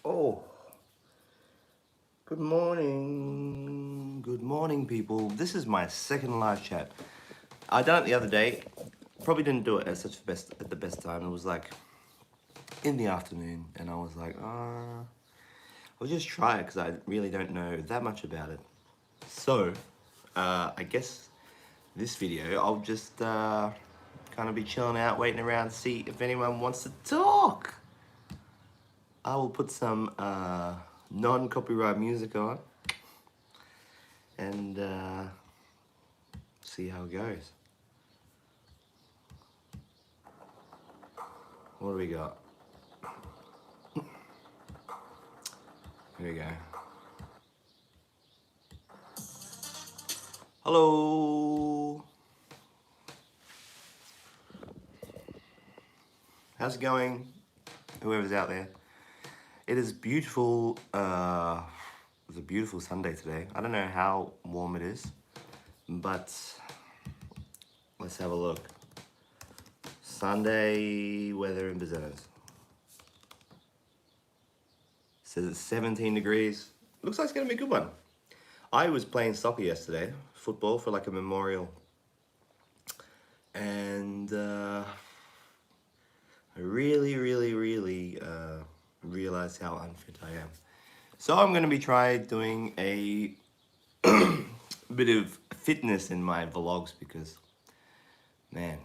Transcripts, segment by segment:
Oh, good morning. Good morning, people. This is my second live chat. I done it the other day. Probably didn't do it at the best time. It was like in the afternoon, and I was like, I'll just try it because I really don't know that much about it. So, I guess this video, I'll just kind of be chilling out, waiting around to see if anyone wants to talk. I will put some non-copyright music on and see how it goes. What do we got? Here we go. Hello. How's it going? Whoever's out there. It is beautiful. It's a beautiful Sunday today. I don't know how warm it is, but let's have a look. Sunday weather in Bezenas. Says it's 17 degrees. Looks like it's gonna be a good one. I was playing soccer yesterday, football for like a memorial, and I really realized how unfit I am. So I'm gonna be trying doing a bit of fitness in my vlogs because, man,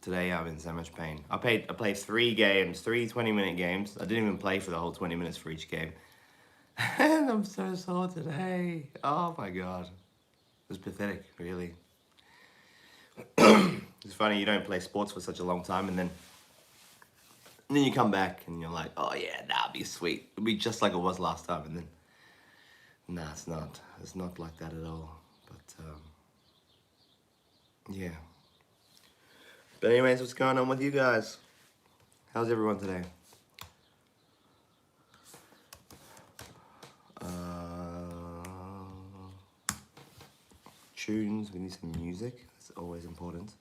today I'm in so much pain. I played 3 games, 3 20-minute games. I didn't even play for the whole 20 minutes for each game. And I'm so sore today. Oh my god. It was pathetic, really. It's funny, you don't play sports for such a long time and then you come back and you're like, oh yeah, that'll be sweet. It'll be just like it was last time, and then nah, it's not. It's not like that at all. But yeah. But anyways, what's going on with you guys? How's everyone today? Tunes, we need some music. It's always important.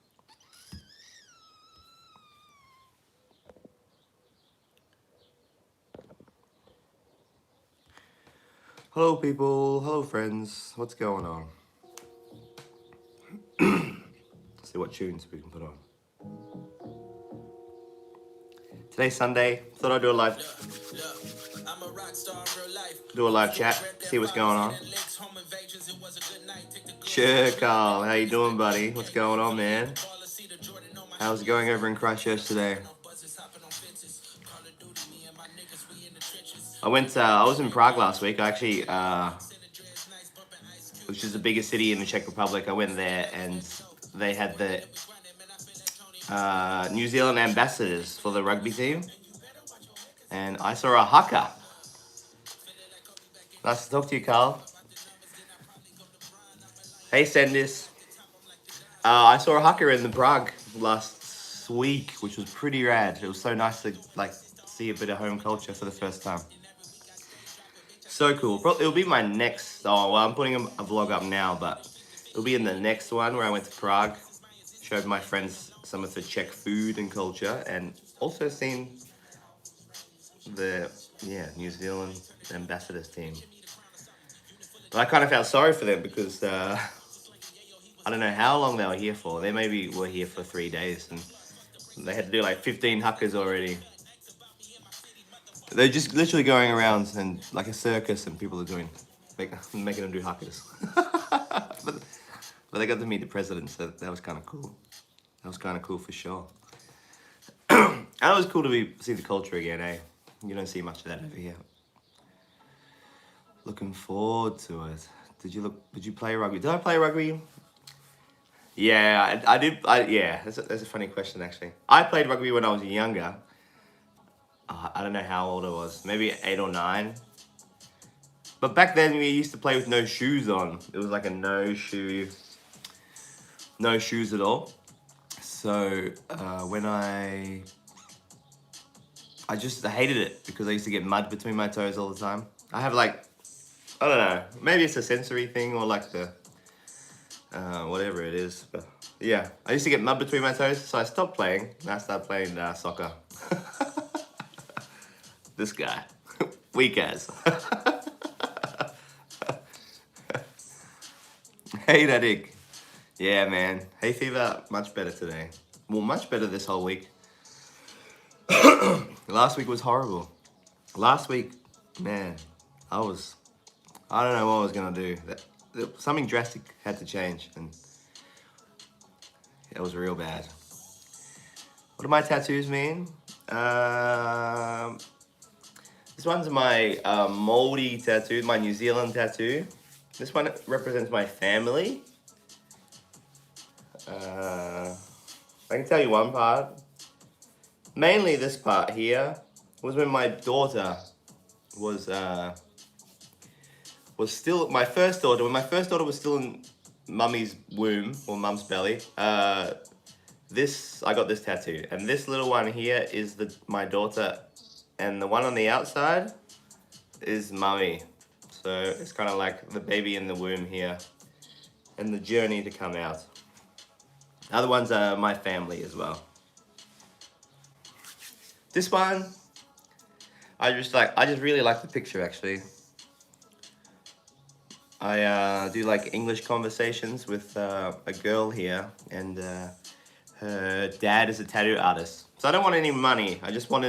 Hello people, hello friends. What's going on? Let's see what tunes we can put on. Today's Sunday. Thought I'd do a live chat, see what's going on. Sure, Carl. How you doing, buddy? What's going on, man? How's it going over in Christchurch today? I was in Prague last week. I actually, which is the biggest city in the Czech Republic. I went there and they had the New Zealand ambassadors for the rugby team. And I saw a haka. Nice to talk to you, Carl. Hey, Sendis. I saw a haka in the Prague last week, which was pretty rad. It was so nice to see a bit of home culture for the first time. So cool. It'll be my next. Oh well, I'm putting a vlog up now, but it'll be in the next one where I went to Prague, showed my friends some of the Czech food and culture, and also seen the New Zealand ambassadors team. But I kind of felt sorry for them because I don't know how long they were here for. They maybe were here for 3 days and they had to do like 15 huckers already. They're just literally going around and like a circus, and people are making them do huckers. but they got to meet the president, so that was kind of cool. That was kind of cool for sure. And it was cool to see the culture again, eh? You don't see much of that over here. Looking forward to it. Did you play rugby? Did I play rugby? Yeah, I did. Yeah, that's a funny question, actually. I played rugby when I was younger. I don't know how old I was. Maybe 8 or 9. But back then, we used to play with no shoes on. It was like a no shoes at all. So when I just hated it because I used to get mud between my toes all the time. I have I don't know, maybe it's a sensory thing or like the, whatever it is. But yeah, I used to get mud between my toes, so I stopped playing and I started playing soccer. This guy. Weak ass. Hey, Nadik. Yeah, man. Hay fever, much better today. Well, much better this whole week. Last week was horrible. Last week, man, I don't know what I was gonna do. Something drastic had to change, and it was real bad. What do my tattoos mean? This one's my moldy tattoo, my New Zealand tattoo. This one represents my family. I can tell you one part. Mainly this part here was when my daughter was still my first daughter. When my first daughter was still in mummy's womb or mum's belly. I got this tattoo, and this little one here is my daughter, and the one on the outside is mummy. So it's kind of like the baby in the womb here, and the journey to come out. Other ones are my family as well. This one, I just really like the picture actually. I do like English conversations with a girl here, and her dad is a tattoo artist. So I don't want any money. I just want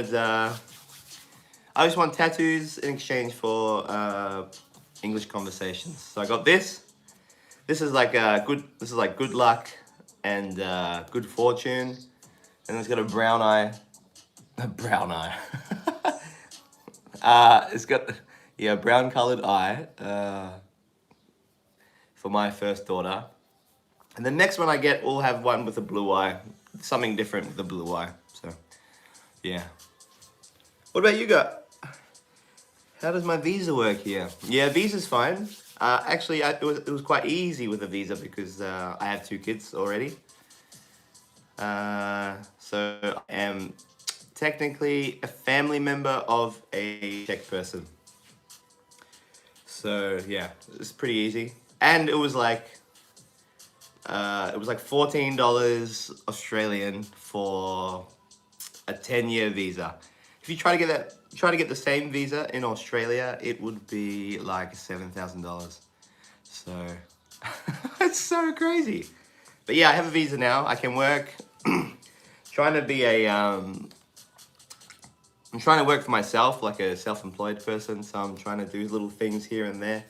tattoos in exchange for English conversations. So I got this. This is like good luck and good fortune, and it's got a brown eye. A brown eye. It's got brown colored eye for my first daughter, and the next one I get will have one with a blue eye, something different with the blue eye. So yeah. What about you guys? How does my visa work here? Yeah, visa's fine. Actually, it was quite easy with a visa because I have 2 kids already. So I am technically a family member of a Czech person. So yeah, it's pretty easy. And it was like $14 Australian for a 10-year visa. If you try to get the same visa in Australia, it would be like $7,000. So it's so crazy. But yeah, I have a visa now. I can work. I'm trying to work for myself, like a self-employed person. So I'm trying to do little things here and there.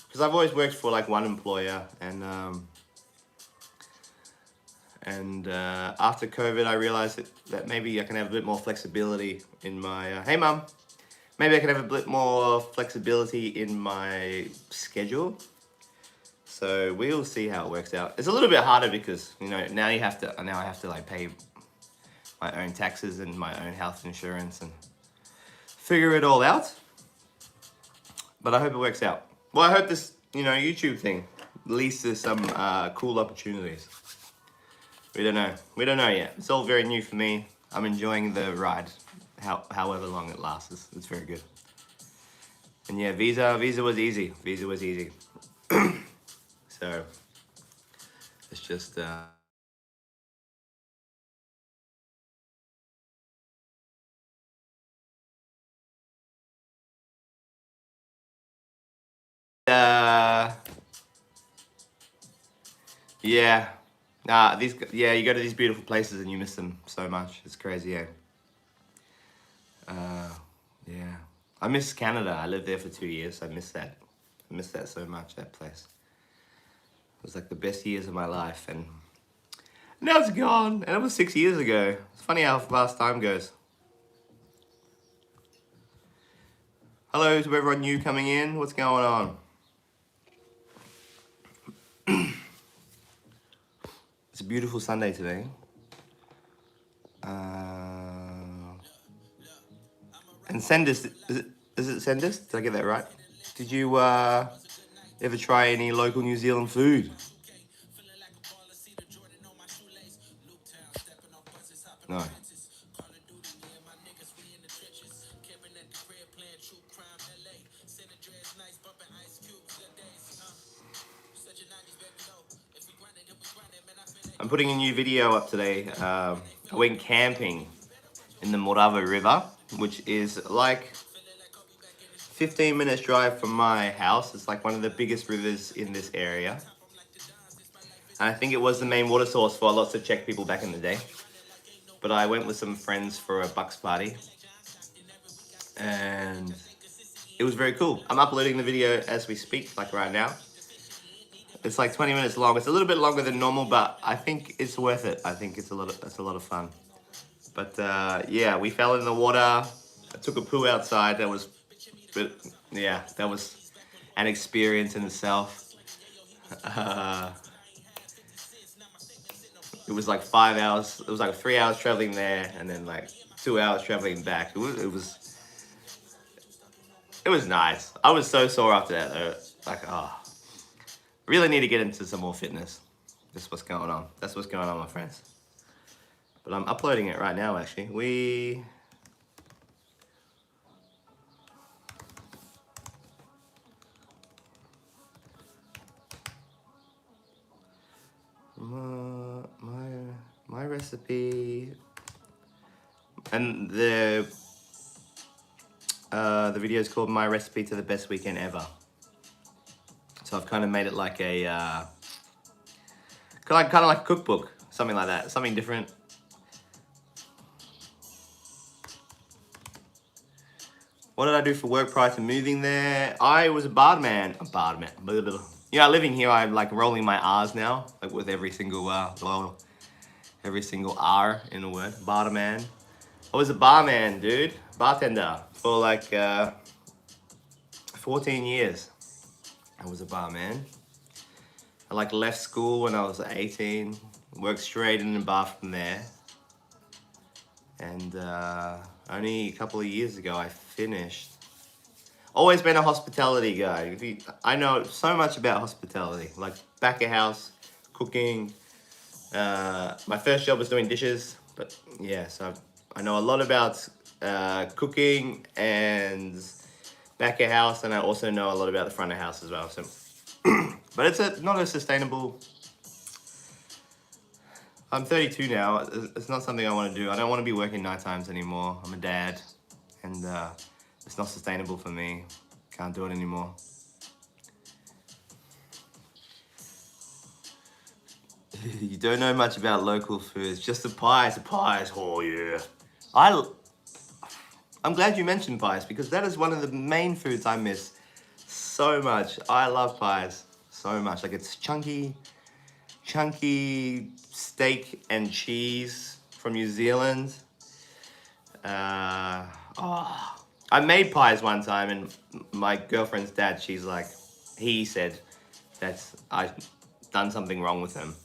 Because I've always worked for like one employer, and after COVID, I realized that maybe I can have a bit more flexibility in my. Hey, mum. Maybe I can have a bit more flexibility in my schedule. So we'll see how it works out. It's a little bit harder because now I have to like pay my own taxes and my own health insurance and figure it all out. But I hope it works out. Well, I hope this YouTube thing leads to some cool opportunities. We don't know yet. It's all very new for me. I'm enjoying the ride, however long it lasts. It's very good. And yeah, visa was easy. So it's just yeah. You go to these beautiful places and you miss them so much. It's crazy, yeah. Yeah. I miss Canada. I lived there for 2 years. I miss that. I miss that so much, that place. It was like the best years of my life, and now it's gone. And it was 6 years ago. It's funny how fast time goes. Hello to everyone new coming in. What's going on? It's a beautiful Sunday today. And Sendus, is it Sendus? Did I get that right? Did you ever try any local New Zealand food? No. I'm putting a new video up today. I went camping in the Morava River, which is like 15 minutes drive from my house. It's like one of the biggest rivers in this area. And I think it was the main water source for lots of Czech people back in the day. But I went with some friends for a Bucks party. And it was very cool. I'm uploading the video as we speak, like right now. It's like 20 minutes long. It's a little bit longer than normal, but I think it's worth it. I think it's a lot of fun. But yeah, we fell in the water. I took a poo outside. That was an experience in itself. It was like 5 hours. It was like 3 hours traveling there, and then like 2 hours traveling back. It was nice. I was so sore after that though. Like, really need to get into some more fitness. That's what's going on. That's what's going on, my friends. But I'm uploading it right now, actually. My recipe, and the video is called "My Recipe to the Best Weekend Ever." So I've kind of made it like a kind of like a cookbook, something like that, something different. What did I do for work prior to moving there? I was a barman. Yeah, living here, I'm like rolling my R's now, like with every single R in a word. Barman. I was a barman, dude. Bartender for like 14 years. I was a barman. I like left school when I was 18. Worked straight in the bar from there. And only a couple of years ago I finished. Always been a hospitality guy. I know so much about hospitality, like back of house, cooking. My first job was doing dishes, but yeah, so I know a lot about cooking and back of house, and I also know a lot about the front of house as well. So, but it's not a sustainable. I'm 32 now. It's not something I want to do. I don't want to be working night times anymore. I'm a dad, and it's not sustainable for me. Can't do it anymore. You don't know much about local foods. Just the pies. Oh yeah. I'm glad you mentioned pies, because that is one of the main foods I miss so much. I love pies so much. Like, it's chunky steak and cheese from New Zealand. I made pies one time, and my girlfriend's dad, he said that I'd done something wrong with them.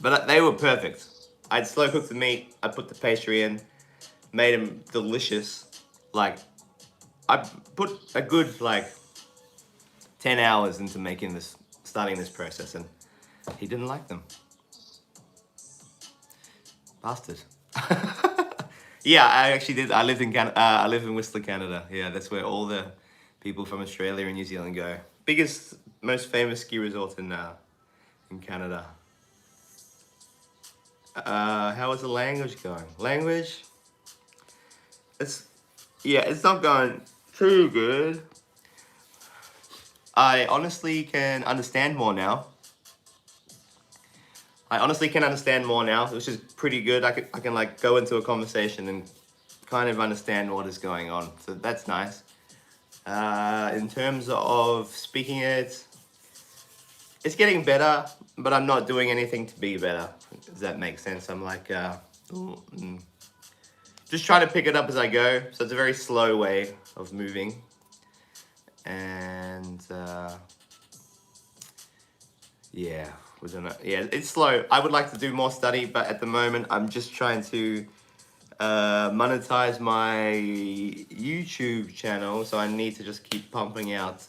But they were perfect. I'd slow cooked the meat, I put the pastry in, made them delicious. Like, I put a good 10 hours into starting this process, and he didn't like them. Bastard. Yeah, I actually did. I lived in Whistler, Canada. Yeah, that's where all the people from Australia and New Zealand go. Biggest, most famous ski resort in Canada. How is the language going? Language? It's not going too good. I honestly can understand more now. Which is pretty good. I can go into a conversation and kind of understand what is going on. So that's nice. In terms of speaking it, it's getting better, but I'm not doing anything to be better. Does that make sense? I'm just trying to pick it up as I go. So it's a very slow way of moving. And yeah, it's slow. I would like to do more study, but at the moment I'm just trying to monetize my YouTube channel. So I need to just keep pumping out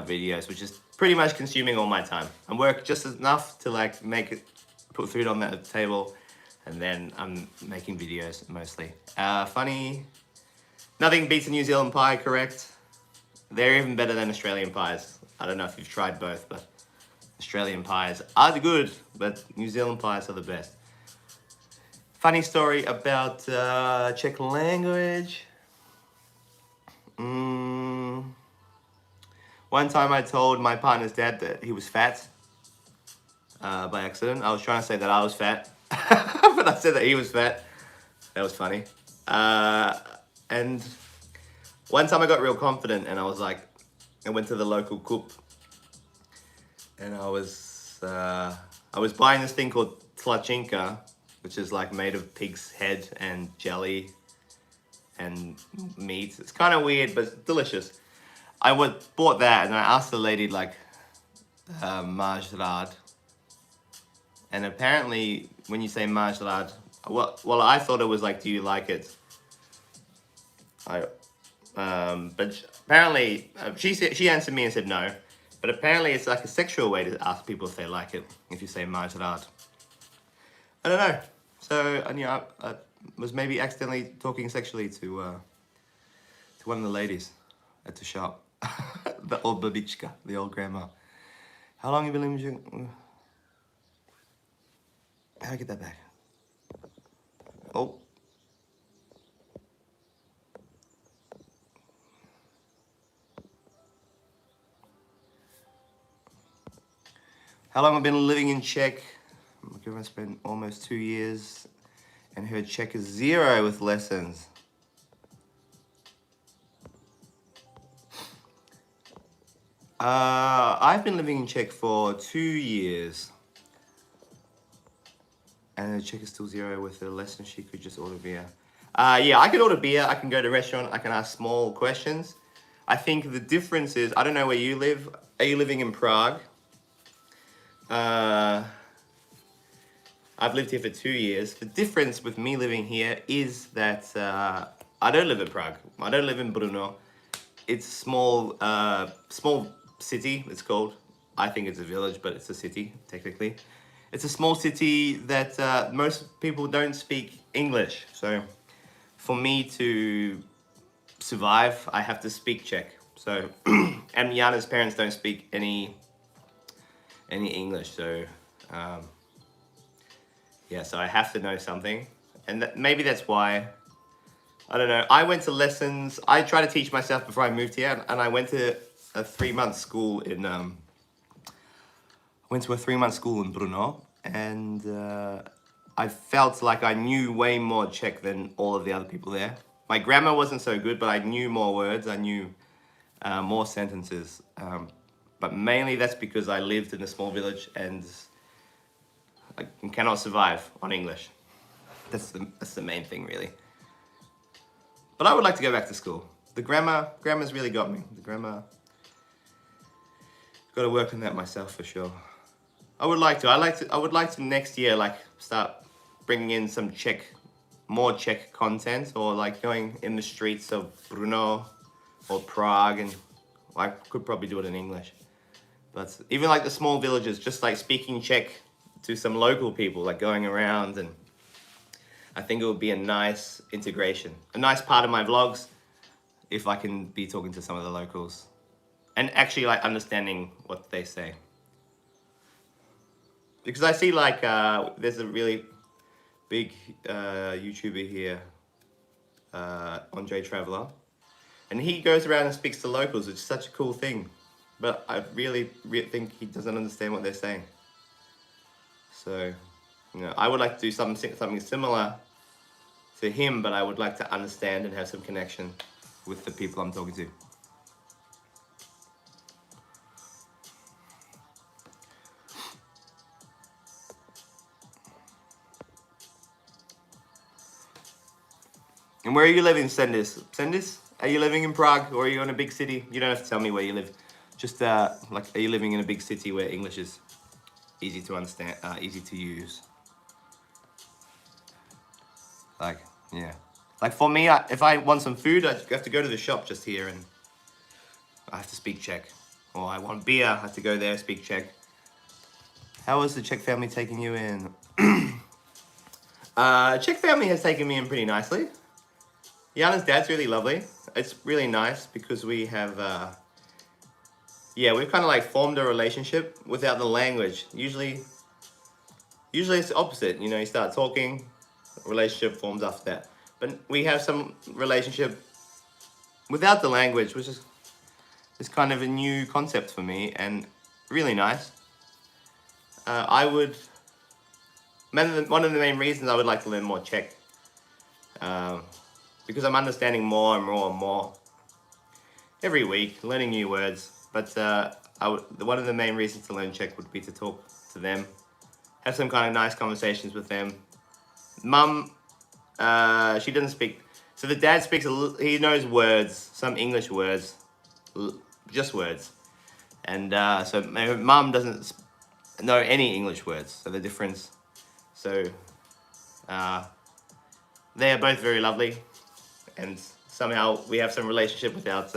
videos, which is pretty much consuming all my time. I'm working just enough to put food on the table, and then I'm making videos mostly. Funny, nothing beats a New Zealand pie, correct? They're even better than Australian pies. I don't know if you've tried both, but Australian pies are good, but New Zealand pies are the best. Funny story about Czech language. Mm, one time I told my partner's dad that he was fat by accident. I was trying to say that I was fat, but I said that he was fat. That was funny. And one time I got real confident and I was like, I went to the local coop and I was buying this thing called tlachinka, which is like made of pig's head and jelly and meat. It's kind of weird, but it's delicious. Bought that and I asked the lady like, majrad. And apparently when you say majrad, well, I thought it was like, do you like it? But apparently she answered me and said no. But apparently it's like a sexual way to ask people if they like it, if you say majrad. I don't know. So, and yeah, I was maybe accidentally talking sexually to one of the ladies at the shop. The old babichka, the old grandma. How long have you been living? How do I get that back? Oh. How long have I been living in Czech? My girlfriend spent almost 2 years and her Czech is 0 with lessons. I've been living in Czech for 2 years. And the Czech is still 0 with her lesson. She could just order beer. Yeah, I can order beer. I can go to a restaurant. I can ask small questions. I think the difference is, I don't know where you live. Are you living in Prague? I've lived here for 2 years. The difference with me living here is that I don't live in Prague. I don't live in Brno. It's a small city, it's called. I think it's a village, but it's a city, technically. It's a small city that most people don't speak English. So for me to survive, I have to speak Czech. So, and Jana's parents don't speak any English. So, yeah, so I have to know something. And maybe that's why, I don't know. I went to lessons. I tried to teach myself before I moved here, and I went to a 3-month school in Brno, and I felt like I knew way more Czech than all of the other people there. My grammar wasn't so good, but I knew more words. I knew more sentences. But mainly that's because I lived in a small village and I cannot survive on English. That's the main thing, really. But I would like to go back to school. The grammar's really got me. The grammar, got to work on that myself for sure. I would like to. I would like to next year like start bringing in some more Czech content, or like going in the streets of Brno or Prague, and I could probably do it in English. But even like the small villages, just like speaking Czech to some local people, like going around, and I think it would be a nice integration, a nice part of my vlogs if I can be talking to some of the locals and actually like understanding what they say. Because I see like there's a really big YouTuber here, Andre Traveler, and he goes around and speaks to locals, which is such a cool thing. But I really think he doesn't understand what they're saying. So, you know, I would like to do something similar to him, but I would like to understand and have some connection with the people I'm talking to. And where are you living, Sendis? Sendis? Are you living in Prague, or are you in a big city? You don't have to tell me where you live. Just like, are you living in a big city where English is easy to understand, easy to use? Like, yeah. Like for me, if I want some food, I have to go to the shop just here and I have to speak Czech. Or I want beer, I have to go there, speak Czech. How is the Czech family taking you in? Czech family has taken me in pretty nicely. Jana's dad's really lovely. It's really nice because we have, yeah, we've kind of like formed a relationship without the language. Usually it's the opposite. You know, you start talking, relationship forms after that. But we have some relationship without the language, which is kind of a new concept for me and really nice. I would one of the main reasons I would like to learn more Czech, um, because I'm understanding more and more and more every week, learning new words. But one of the main reasons to learn Czech would be to talk to them, have some kind of nice conversations with them. Mum, she doesn't speak. So the dad speaks. He knows words, some English words, just words, and so my mum doesn't know any English words. So the difference. So they are both very lovely, and somehow we have some relationship without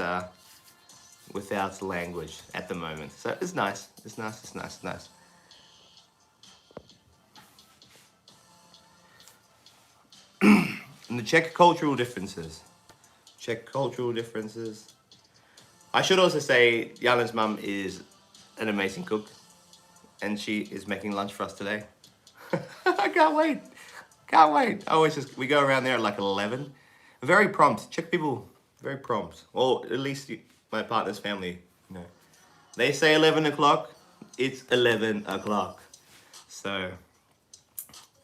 language at the moment. So it's nice. It's nice. It's nice. It's nice. And the Czech cultural differences. Czech cultural differences. I should also say Jana's mum is an amazing cook, and she is making lunch for us today. I can't wait. Can't wait. We go around there at like 11. Very prompt. Czech people, very prompt. Well, at least my partner's family, you know. They say 11 o'clock, it's 11 o'clock. So,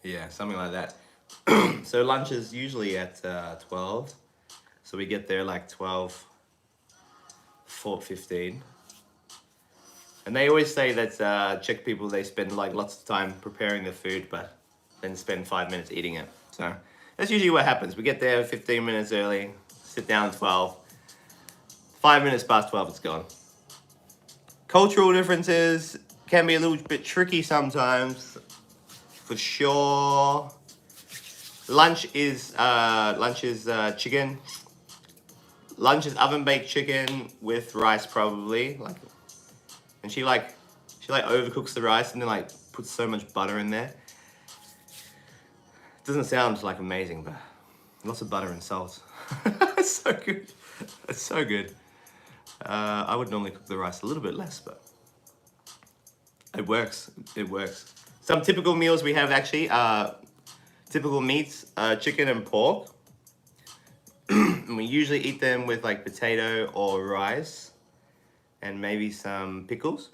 yeah, something like that. So lunch is usually at 12. So we get there like 12, 4:15. And they always say that Czech people, they spend like lots of time preparing the food, but then spend 5 minutes eating it. So that's usually what happens. We get there 15 minutes early, sit down 12. 5 minutes past 12, it's gone. Cultural differences can be a little bit tricky sometimes, for sure. Lunch is chicken. Lunch is oven baked chicken with rice probably. And she overcooks the rice and then like puts so much butter in there. It doesn't sound like amazing, but lots of butter and salt. It's so good. It's so good. I would normally cook the rice a little bit less, but it works. It works. Some typical meals we have actually typical meats, chicken and pork. And we usually eat them with like potato or rice and maybe some pickles.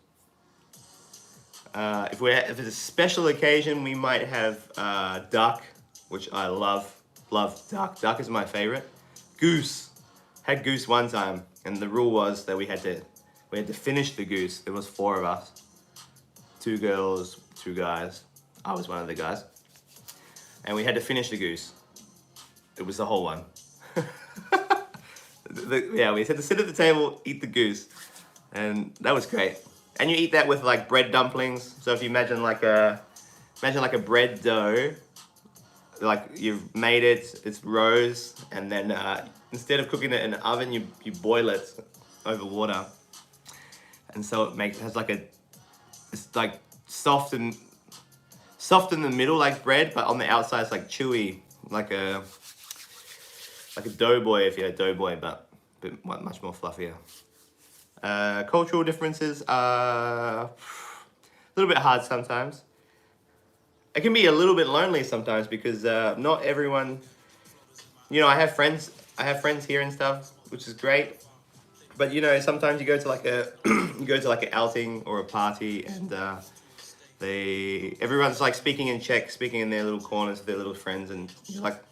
If it's a special occasion, we might have duck, which I love duck. Duck is my favorite. Goose. Had goose one time, and the rule was that we had to finish the goose. There was 4 of us. 2 girls, 2 guys. I was one of the guys. And we had to finish the goose. It was the whole one. We had to sit at the table, eat the goose. And that was great. And you eat that with like bread dumplings. So if you imagine like a bread dough, like you've made it, it's rose, and then instead of cooking it in the oven, you boil it over water. And so it's like soft in the middle like bread, but on the outside it's like chewy, like a doughboy if you had doughboy, but much more fluffier. Cultural differences are a little bit hard sometimes. It can be a little bit lonely sometimes because not everyone, I have friends here and stuff, which is great. But sometimes you go to like an outing or a party, and everyone's like speaking in Czech, speaking in their little corners with their little friends, and you're like,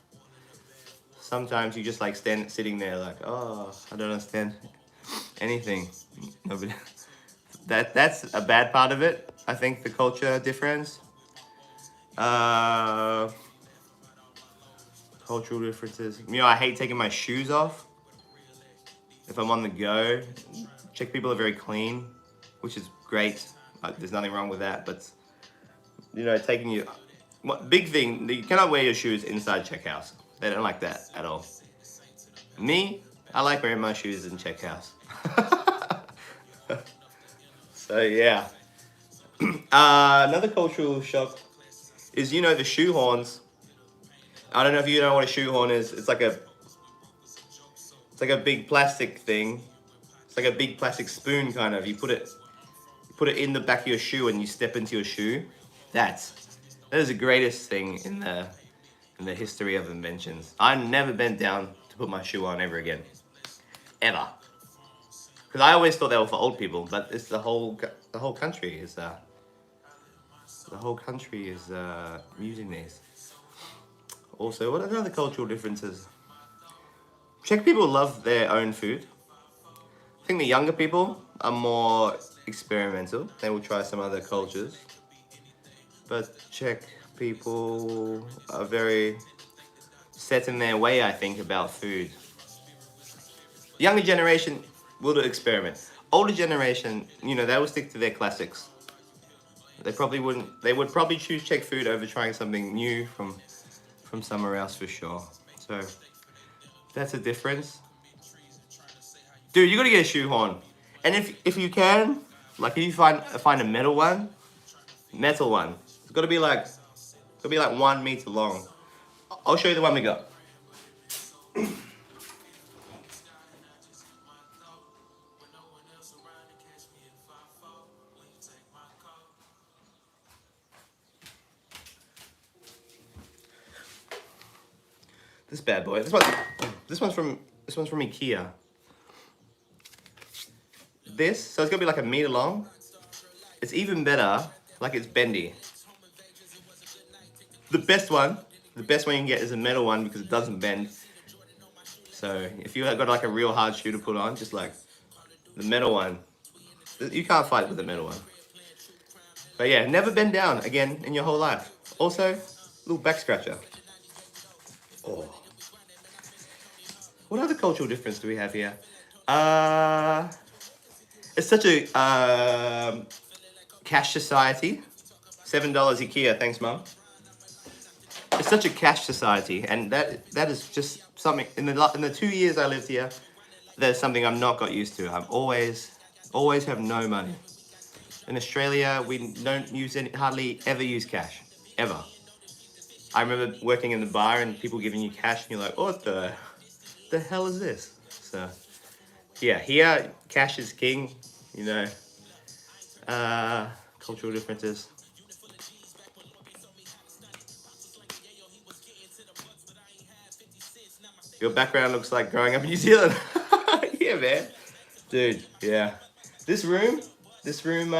sometimes you just like sitting there like, oh, I don't understand anything. Nobody. That's a bad part of it. I think the culture difference. Cultural differences. I hate taking my shoes off if I'm on the go. Czech people are very clean, which is great. There's nothing wrong with that. But big thing, you cannot wear your shoes inside Czech house. They don't like that at all. Me, I like wearing my shoes in Czech house. So yeah. Another cultural shock is the shoehorns. I don't know if you know what a shoehorn is. It's like a big plastic thing. It's like a big plastic spoon kind of. You put it in the back of your shoe and you step into your shoe. That is the greatest thing in the history of inventions. I never bent down to put my shoe on ever again. ever. Because I always thought they were for old people, but it's the whole country is using these. Also, what are the other cultural differences? Czech people love their own food. I think the younger people are more experimental. They will try some other cultures. But Czech people are very set in their way, I think, about food. Younger generation will do experiment. Older generation, they will stick to their classics. They probably wouldn't. They would probably choose Czech food over trying something new from somewhere else for sure. So that's a difference. Dude, you gotta get a shoehorn, and if you can, like if you find a metal one, it's gotta be like 1 meter long. I'll show you the one we got. This bad boy. This one's from IKEA. So it's gonna be like 1 meter long. It's even better, like it's bendy. The best one you can get is a metal one because it doesn't bend. So if you got like a real hard shoe to put on, just like the metal one, you can't fight with the metal one. But yeah, never bend down again in your whole life. Also, little back scratcher. Oh. What other cultural difference do we have here? It's such a cash society. $7 IKEA, thanks, Mum. It's such a cash society, and that is just something. In the 2 years I lived here, there's something I'm not got used to. I'm always have no money. In Australia, we don't hardly ever use cash, ever. I remember working in the bar and people giving you cash, and you're like, what the hell is this? So, yeah, here cash is king. Cultural differences. Your background looks like growing up in New Zealand. Yeah, man. Dude, yeah. This room, this room's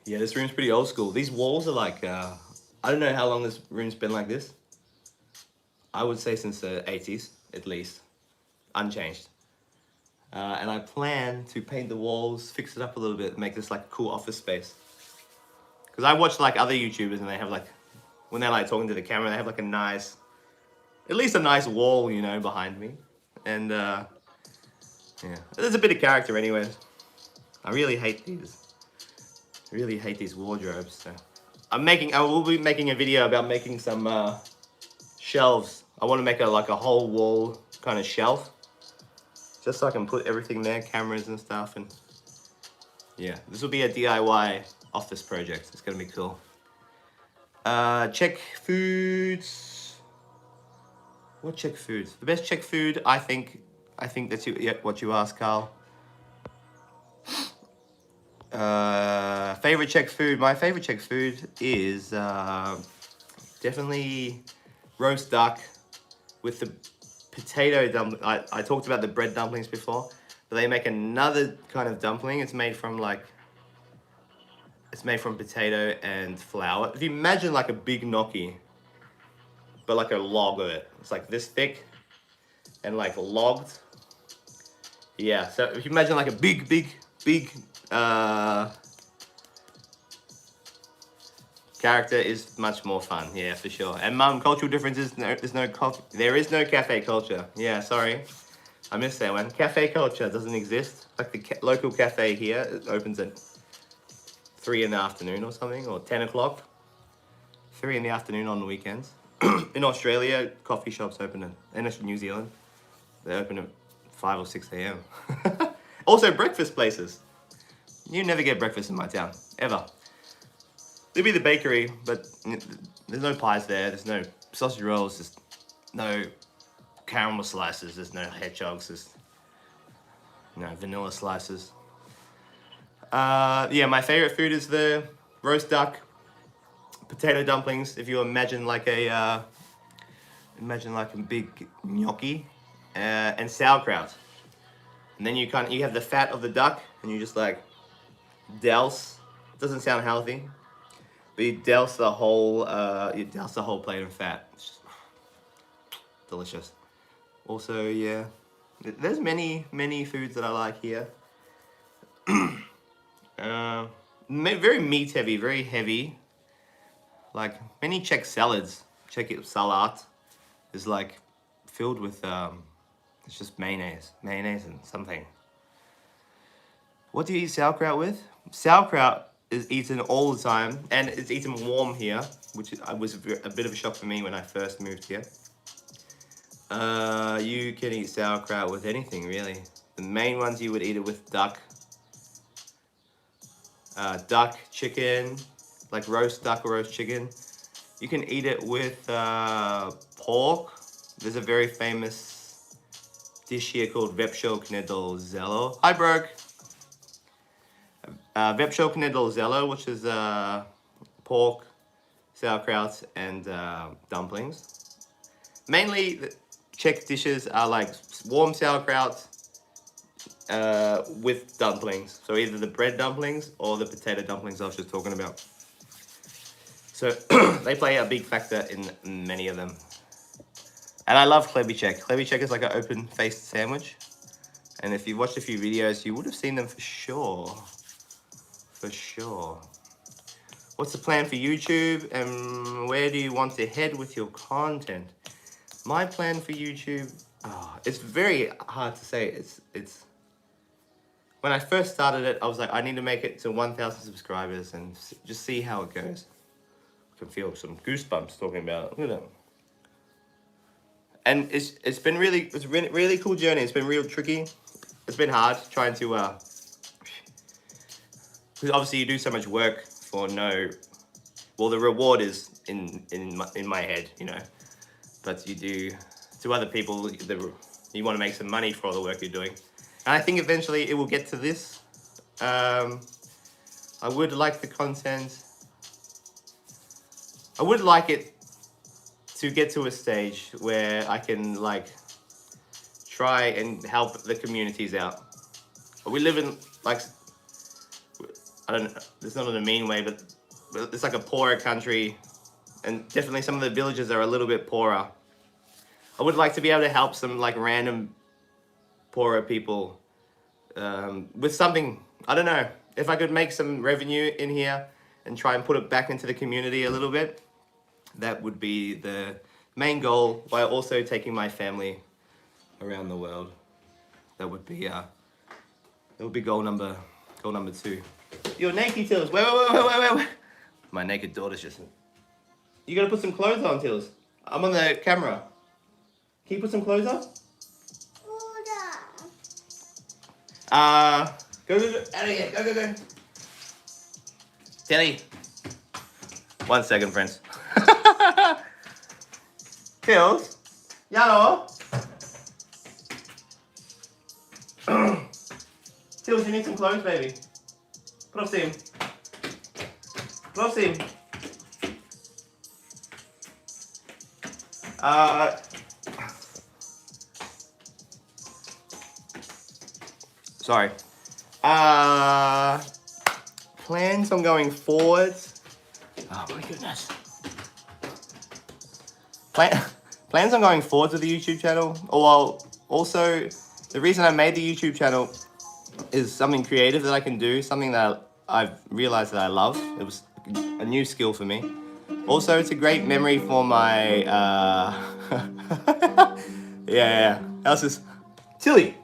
pretty old school. These walls are like, I don't know how long this room's been like this. I would say since the 80s, at least. Unchanged. And I plan to paint the walls, fix it up a little bit, make this like a cool office space. Because I watch like other YouTubers and they have like, when they're like talking to the camera, they have like at least a nice wall, behind me. And yeah, there's a bit of character anyways. I really hate these wardrobes. So I will be making a video about making some shelves. I want to make a whole wall kind of shelf. Just so I can put everything there, cameras and stuff, and yeah, this will be a DIY office project. It's gonna be cool. Czech foods. What Czech foods? The best Czech food, I think that's what you asked, Carl. Favorite Czech food. My favorite Czech food is definitely roast duck with the potato dumpling. I talked about the bread dumplings before, but they make another kind of dumpling. It's made from potato and flour. If you imagine like a big gnocchi, but like a log of it. It's like this thick and like logged. Yeah, so if you imagine like a big character is much more fun, yeah, for sure. And Mum, cultural differences, there is no cafe culture. Yeah, sorry, I missed that one. Cafe culture doesn't exist. Like the local cafe here, it opens at 3 in the afternoon or something, or 10 o'clock. 3 in the afternoon on the weekends. In Australia, coffee shops open in New Zealand, they open at 5 or 6 a.m. Also, breakfast places. You never get breakfast in my town, ever. There'd be the bakery, but there's no pies there. There's no sausage rolls. There's no caramel slices. There's no hedgehogs. There's no vanilla slices. Yeah, my favorite food is the roast duck, potato dumplings. If you imagine like a big gnocchi, and sauerkraut. And then you have the fat of the duck, and you just like douse. Doesn't sound healthy, but you douse the whole plate in fat. It's just delicious. Also, yeah, there's many foods that I like here. Very meat heavy, very heavy. Like many Czech salads, Czech salad is like filled with it's just mayonnaise and something. What do you eat sauerkraut with? Sauerkraut is eaten all the time, and it's eaten warm here, which was a bit of a shock for me when I first moved here. You can eat sauerkraut with anything, really. The main ones you would eat it with duck, chicken, like roast duck or roast chicken. You can eat it with pork. There's a very famous dish here called Vepřoknedl zello. Hi, Broke. Vepřoknedl zello, which is pork, sauerkraut, and dumplings. Mainly, the Czech dishes are like warm sauerkraut with dumplings. So either the bread dumplings or the potato dumplings I was just talking about. So they play a big factor in many of them. And I love chlebíček. Chlebíček is like an open-faced sandwich. And if you've watched a few videos, you would have seen them for sure. For sure. What's the plan for YouTube, and where do you want to head with your content? My plan for YouTube, it's very hard to say. It's when I first started it, I was like, I need to make it to 1,000 subscribers and just see how it goes. I can feel some goosebumps talking about it. Look at that. And it's been really cool journey. It's been real tricky. It's been hard trying to because obviously you do so much work for no. Well, the reward is in my head, you know. But you do to other people. You want to make some money for all the work you're doing. And I think eventually it will get to this. I would like the content. I would like it to get to a stage where I can like try and help the communities out. We live in like, I don't know, it's not in a mean way, but it's like a poorer country, and definitely some of the villages are a little bit poorer. I would like to be able to help some like random poorer people with something. I don't know, if I could make some revenue in here and try and put it back into the community a little bit, that would be the main goal, while also taking my family around the world. That would be goal number 2. You're naked, Tills. Wait. My naked daughter's just. You gotta put some clothes on, Tills. I'm on the camera. Can you put some clothes on? Go. Out of here. Go. Telly. 1 second, friends. Tills. Yellow. Tills, you need some clothes, baby. Prosím. Sorry. Plans on going forward. Oh my goodness. Plans on going forward to the YouTube channel. Or also, the reason I made the YouTube channel is something creative that I can do, something that I've realized that I love. It was a new skill for me. Also, it's a great memory for my, yeah. How's this? Tilly!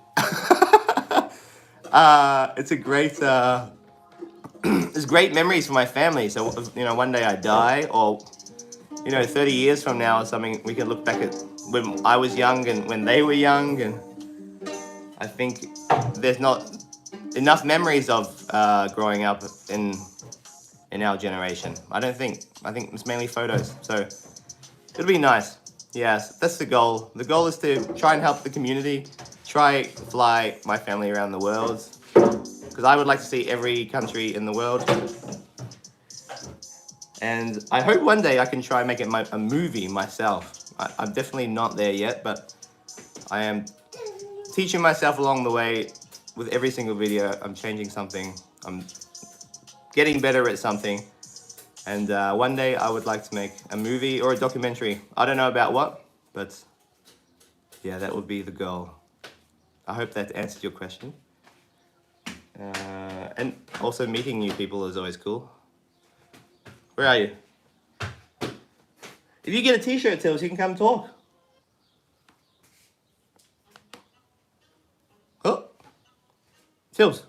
It's a great, it's great memories for my family. So, you know, one day I die, or, you know, 30 years from now or something, we can look back at when I was young and when they were young, and I think there's not enough memories of growing up in our generation. I think it's mainly photos. So it'll be nice. Yes, that's the goal. The goal is to try and help the community, fly my family around the world, because I would like to see every country in the world. And I hope one day I can try and make it a movie myself. I'm definitely not there yet, but I am teaching myself along the way with every single video. I'm changing something. I'm getting better at something. And one day I would like to make a movie or a documentary. I don't know about what, but yeah, that would be the goal. I hope that answered your question. And also meeting new people is always cool. Where are you? If you get a t-shirt, Tills, you can come talk. Oh, Tills.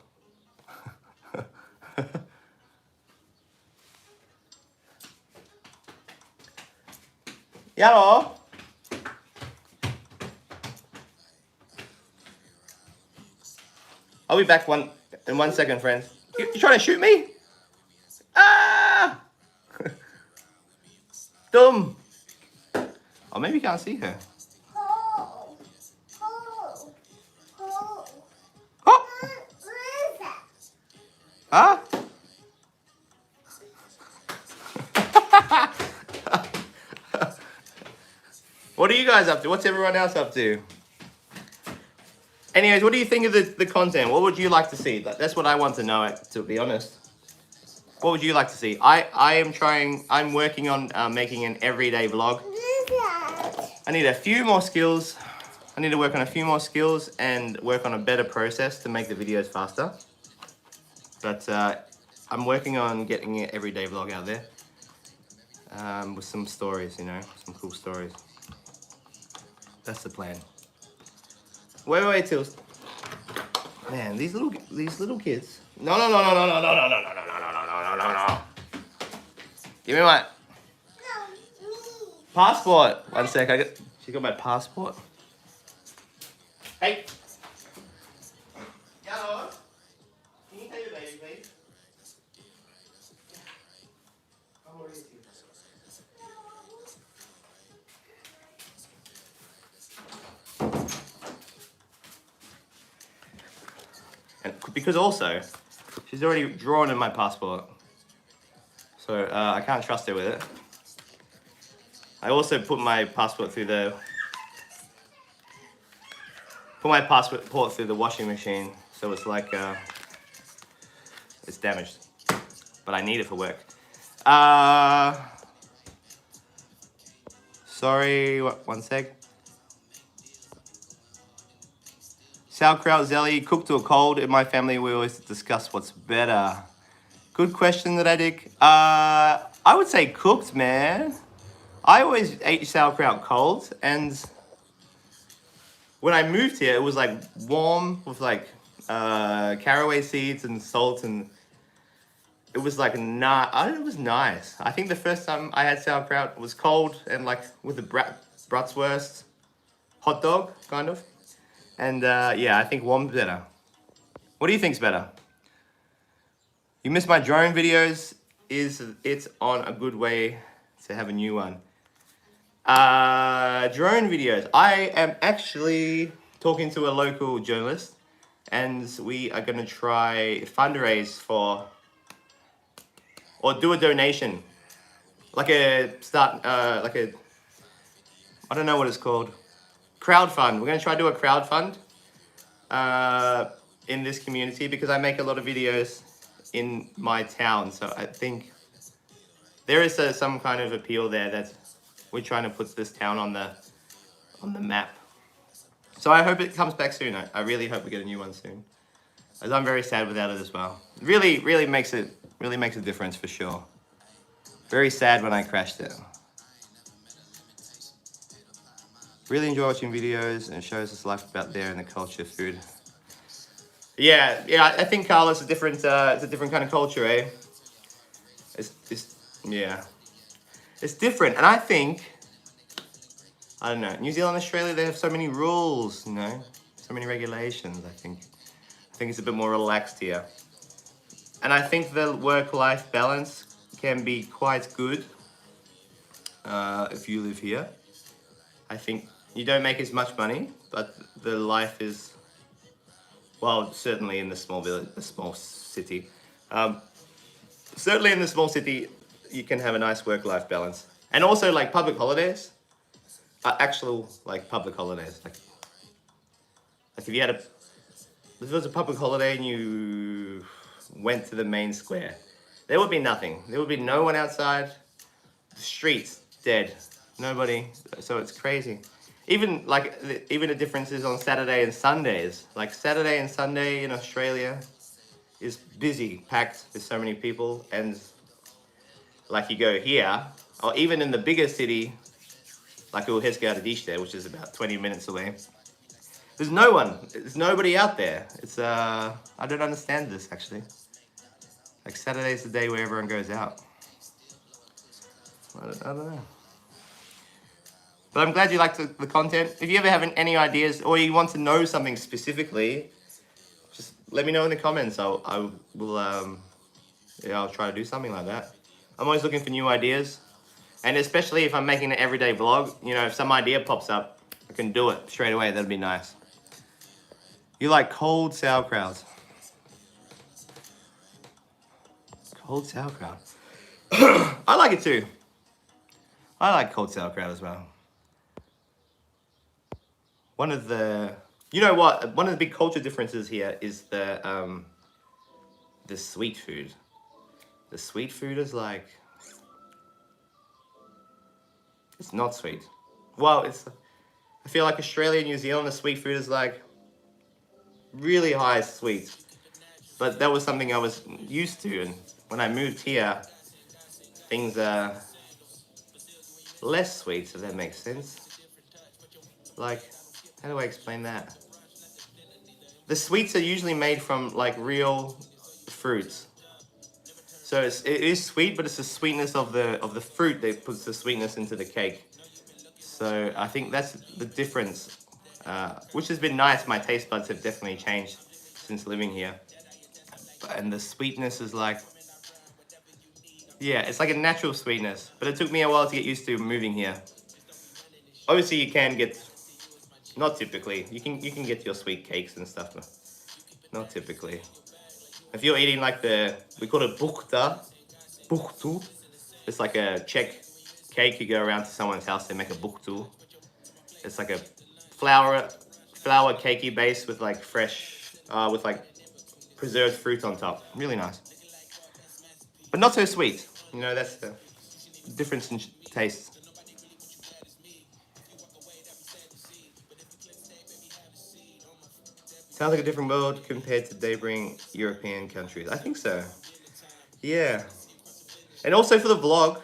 Hello. I'll be back in 1 second, friends. You trying to shoot me? Ah! Dumb. Oh, maybe you can't see her. Oh. Huh? What are you guys up to? What's everyone else up to? Anyways, what do you think of the content? What would you like to see? That's what I want to know, to be honest. What would you like to see? I'm working on making an everyday vlog. I need a few more skills. I need to work on a few more skills and work on a better process to make the videos faster. But I'm working on getting an everyday vlog out there with some stories, you know, some cool stories. That's the plan. Wait, Tills. Man, these little kids. No. Give me my passport. 1 sec. She got my passport. Hey. Hello. Can you take the baby, please? And because also, she's already drawn in my passport, so I can't trust her with it. I also put my passport through the washing machine, so it's like it's damaged, but I need it for work. Sorry, 1 sec. Sauerkraut jelly, cooked or cold? In my family, we always discuss what's better. Good question, Radik. I would say cooked, man. I always ate sauerkraut cold, and when I moved here, it was like warm with like caraway seeds and salt, and it was like it was nice. I think the first time I had sauerkraut was cold and like with a bratwurst hot dog, kind of. And yeah, I think warm's better. What do you think's better? You missed my drone videos. It's on a good way to have a new one. Drone videos. I am actually talking to a local journalist, and we are gonna try fundraise for, or do a donation, like I don't know what it's called. Crowdfund. We're gonna try to do a crowdfund in this community because I make a lot of videos in my town. So I think there is some kind of appeal there that we're trying to put this town on the map. So I hope it comes back soon. I really hope we get a new one soon, as I'm very sad without it as well. Really makes a difference for sure. Very sad when I crashed it. Really enjoy watching videos, and it shows us life about there and the culture, food. Yeah. I think Carla's it's a different kind of culture, eh? It's different, and I think, I don't know, New Zealand, Australia, they have so many rules, you know, so many regulations. I think it's a bit more relaxed here, and I think the work-life balance can be quite good if you live here. I think you don't make as much money, but the life is, well, certainly in the small city. Certainly in the small city, you can have a nice work-life balance. And also like public holidays, actual like public holidays, like Like if it was a public holiday and you went to the main square, there would be nothing. There would be no one outside. The streets dead. Nobody. So it's crazy. Even the differences on Saturday and Sundays. Like Saturday and Sunday in Australia is busy, packed. There's so many people, and like you go here, or even in the bigger city, like Uhesgaradishte, which is about 20 minutes away. There's no one. There's nobody out there. It's I don't understand this actually. Like Saturday's the day where everyone goes out. I don't know. But I'm glad you liked the content. If you ever have any ideas or you want to know something specifically, just let me know in the comments. I will I'll try to do something like that. I'm always looking for new ideas, and especially if I'm making an everyday vlog, you know, if some idea pops up, I can do it straight away. That'd be nice. You like cold sauerkraut? Cold sauerkraut. I like it too. I like cold sauerkraut as well. One of the, you know what? One of the big culture differences here is the sweet food. The sweet food is like, it's not sweet. Well, I feel like Australia and New Zealand, the sweet food is like really high sweet. But that was something I was used to, and when I moved here, things are less sweet, if that makes sense. Like, how do I explain that? The sweets are usually made from like real fruits. So it is sweet, but it's the sweetness of the fruit that puts the sweetness into the cake. So I think that's the difference, which has been nice. My taste buds have definitely changed since living here. And the sweetness is like, yeah, it's like a natural sweetness. But it took me a while to get used to moving here. Obviously, you can get, not typically, you can get your sweet cakes and stuff, but not typically. If you're eating like we call it buchtu. It's like a Czech cake. You go around to someone's house, they make a buchtu. It's like a flour cakey base with like fresh, with like preserved fruit on top. Really nice. But not so sweet. You know, that's the difference in taste. Sounds like a different world compared to neighboring European countries. I think so. Yeah. And also for the vlog,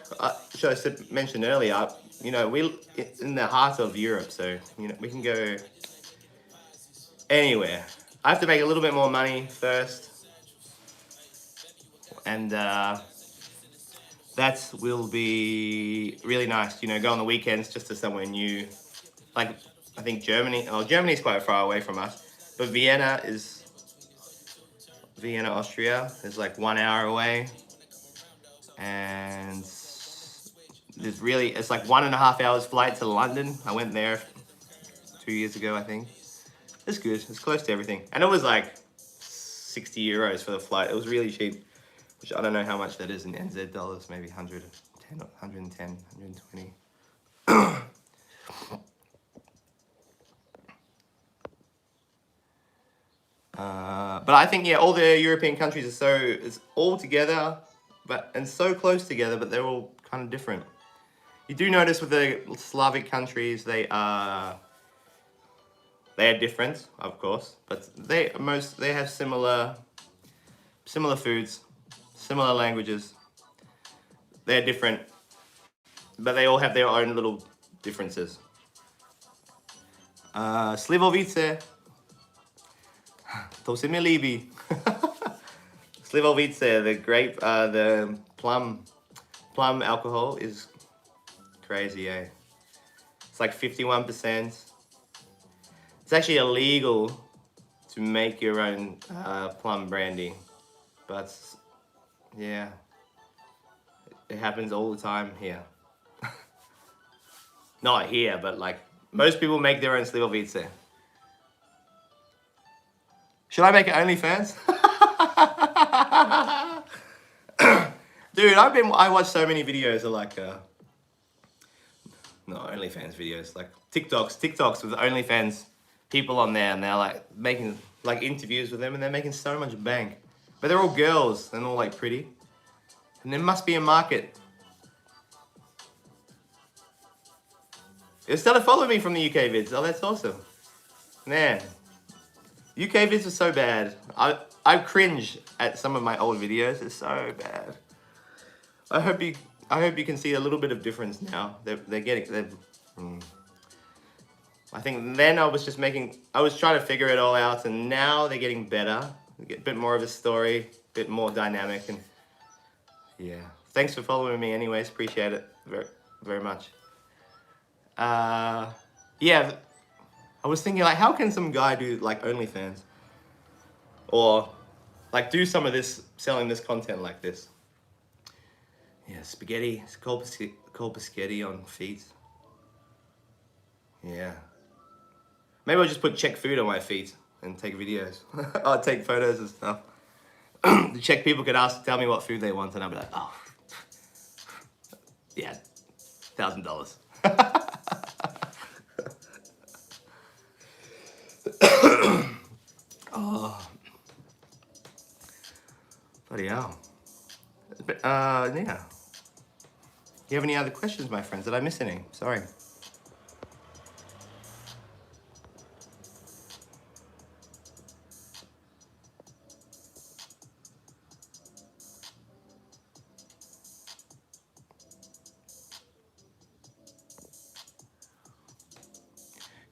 which I mentioned earlier, you know, we're in the heart of Europe, so, you know, we can go anywhere. I have to make a little bit more money first. And that will be really nice, you know, go on the weekends just to somewhere new. Like, I think Germany's quite far away from us. But Vienna, Austria is like 1 hour away. And it's like 1.5 hours flight to London. I went there 2 years ago, I think. It's good, it's close to everything. And it was like 60 euros for the flight. It was really cheap, which I don't know how much that is in NZ dollars, maybe 110, 120. But I think, yeah, all the European countries it's all together, and so close together, but they're all kind of different. You do notice with the Slavic countries, they are different, of course, but they have similar foods, similar languages. They're different, but they all have their own little differences. Slivovice. To se mi líbí. Slivovice, the plum alcohol is crazy, eh? It's like 51%. It's actually illegal to make your own plum brandy, but yeah, it happens all the time here. Not here, but like most people make their own Slivovice. Should I make it OnlyFans? Dude, I watch so many videos of like, no, OnlyFans videos, like TikToks with OnlyFans people on there, and they're like making like interviews with them, and they're making so much bank. But they're all girls and all like pretty, and there must be a market. It started following me from the UK vids. Oh, that's awesome, man. UK vids are so bad. I cringe at some of my old videos. It's so bad. I hope you can see a little bit of difference now. They're getting I think then I was trying to figure it all out, and now they're getting better. They get a bit more of a story, a bit more dynamic, and yeah. Thanks for following me anyways, appreciate it very, very much. Yeah, I was thinking like, how can some guy do like OnlyFans? Or like do some of this, selling this content like this? Yeah, spaghetti, it's called spaghetti on feet. Yeah. Maybe I'll just put check food on my feet and take videos. I'll take photos and stuff. The Czech people could tell me what food they want, and I'll be like, oh, yeah, $1,000. Oh, bloody hell. Yeah. You have any other questions, my friends? Did I miss any? Sorry.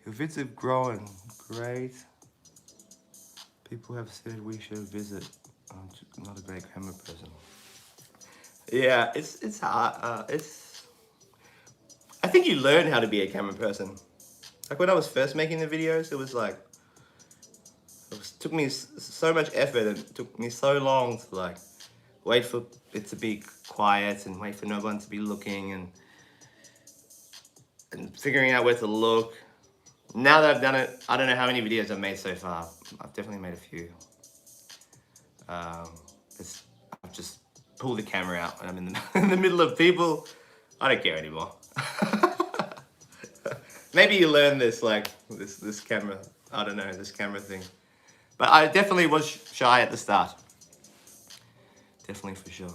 Your vids have grown great. People have said we should visit. I'm not a great camera person. Yeah, it's hard. I think you learn how to be a camera person. Like when I was first making the videos, it was like took me so much effort, and it took me so long to like wait for it to be quiet and wait for no one to be looking, and figuring out where to look. Now that I've done it, I don't know how many videos I've made so far. I've definitely made a few. I've just pulled the camera out when I'm in the middle of people. I don't care anymore. Maybe you learn this, like this camera. I don't know, this camera thing. But I definitely was shy at the start. Definitely for sure.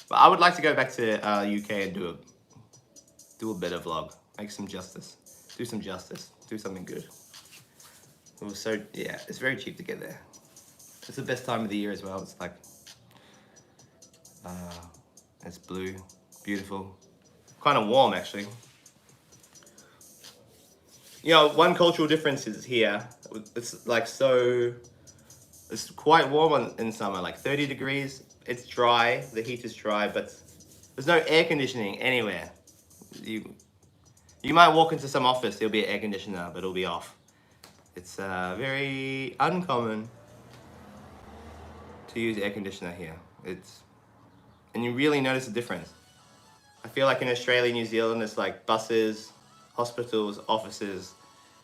But I would like to go back to UK and do a better vlog. Make some justice. Do some justice. Do something good. It was so, yeah, it's very cheap to get there. It's the best time of the year as well. It's like, it's blue, beautiful. Kind of warm actually. You know, one cultural difference is here. It's like so, it's quite warm in summer, like 30 degrees. It's dry, the heat is dry, but there's no air conditioning anywhere. You might walk into some office, there'll be an air conditioner, but it'll be off. It's very uncommon to use air conditioner here. And you really notice the difference. I feel like in Australia, New Zealand, it's like buses, hospitals, offices,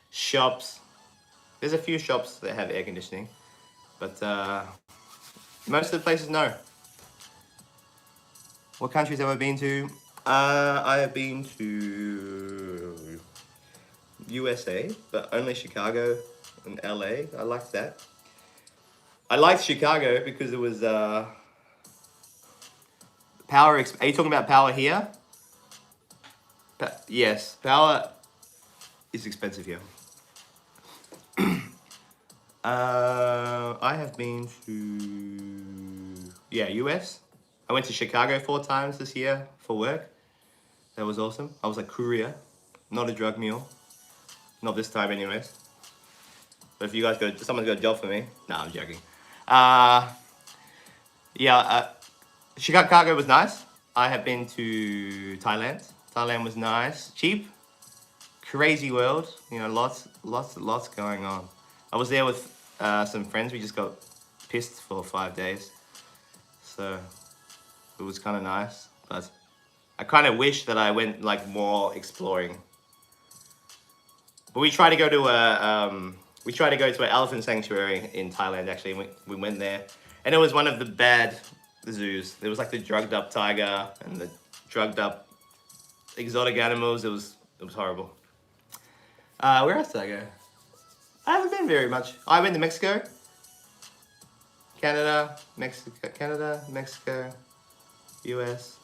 shops. There's a few shops that have air conditioning, but most of the places, no. What countries have I been to? I have been to USA, but only Chicago and LA. I liked that. I liked Chicago because it was power. Are you talking about power here? Yes, power is expensive here. I have been to US. I went to Chicago 4 times this year for work. That was awesome. I was a courier, not a drug mule. Not this time anyways. But if you guys someone's got a job for me. No, I'm joking. Chicago was nice. I have been to Thailand. Thailand was nice, cheap, crazy world. You know, lots going on. I was there with some friends. We just got pissed for 5 days. So it was kind of nice, but I kind of wish that I went like more exploring. But we tried to go to an elephant sanctuary in Thailand. Actually, we went there, and it was one of the bad zoos. There was like the drugged up tiger and the drugged up exotic animals. It was horrible. Where else did I go? I haven't been very much. I went to Mexico, Canada, Mexico, US,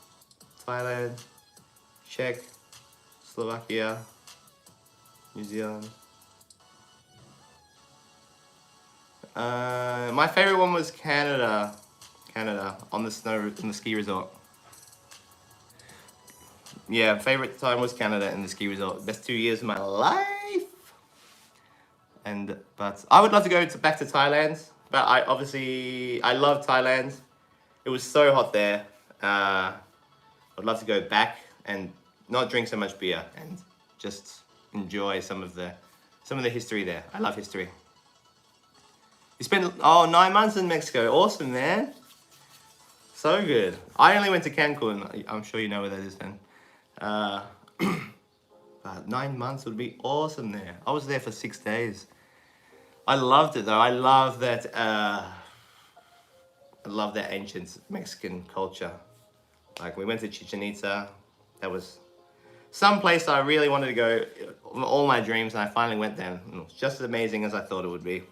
Thailand, Czech, Slovakia, New Zealand. My favorite one was Canada. Canada on the snow in the ski resort. Yeah, favorite time was Canada in the ski resort. Best 2 years of my life. But I would love to go back to Thailand. But I love Thailand. It was so hot there. I'd love to go back and not drink so much beer and just enjoy some of the history there. I love history. You spent 9 months in Mexico. Awesome, man. So good. I only went to Cancun. I'm sure you know where that is then. But 9 months would be awesome there. I was there for 6 days. I loved it though. I love that ancient Mexican culture. Like we went to Chichen Itza. That was some place I really wanted to go. All my dreams, and I finally went there. It was just as amazing as I thought it would be.